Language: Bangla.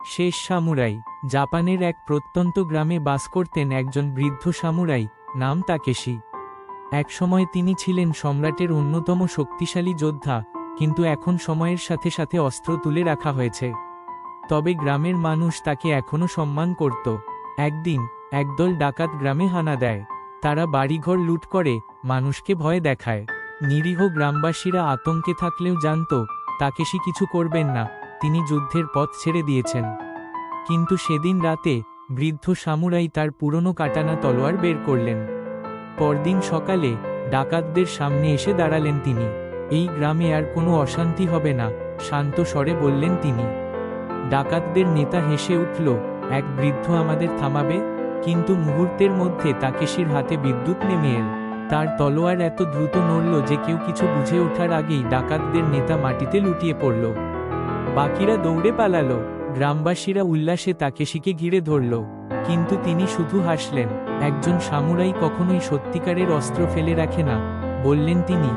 শেষ সামুরাই। জাপানের এক প্রত্যন্ত গ্রামে বাস করতেন একজন বৃদ্ধ সামুরাই, নাম তাকেশি। একসময় তিনি ছিলেন সম্রাটের অন্যতম শক্তিশালী যোদ্ধা, কিন্তু এখন সময়ের সাথে সাথে অস্ত্র তুলে রাখা হয়েছে। তবে গ্রামের মানুষ তাকে এখনও সম্মান করত। একদিন একদল ডাকাত গ্রামে হানা দেয়। তারা বাড়িঘর লুট করে, মানুষকে ভয় দেখায়। নিরীহ গ্রামবাসীরা আতঙ্কে থাকলেও জানত তাকেশি কিছু করবেন না, তিনি যুদ্ধের পথ ছেড়ে দিয়েছেন। কিন্তু সেদিন রাতে বৃদ্ধ সামুরাই তার পুরনো কাটানা তলোয়ার বের করলেন। পরদিন সকালে ডাকাতদের সামনে এসে দাঁড়ালেন তিনি। এই গ্রামে আর কোনো অশান্তি হবে না, শান্ত স্বরে বললেন তিনি। ডাকাতদের নেতা হেসে উঠল, এক বৃদ্ধ আমাদের থামাবে? কিন্তু মুহূর্তের মধ্যে তাকেশির হাতে বিদ্যুৎ নেমে এল। তার তলোয়ার এত দ্রুত নড়ল যে কেউ কিছু বুঝে ওঠার আগেই ডাকাতদের নেতা মাটিতে লুটিয়ে পড়ল। বাকিরা দৌড়ে পালালো। গ্রামবাসীরা উল্লাসে তাকেশিকে ঘিরে ধরল, কিন্তু তিনি শুধু হাসলেন। একজন সামুরাই কখনোই সত্যিকারের অস্ত্র ফেলে রাখে না, বললেন তিনি।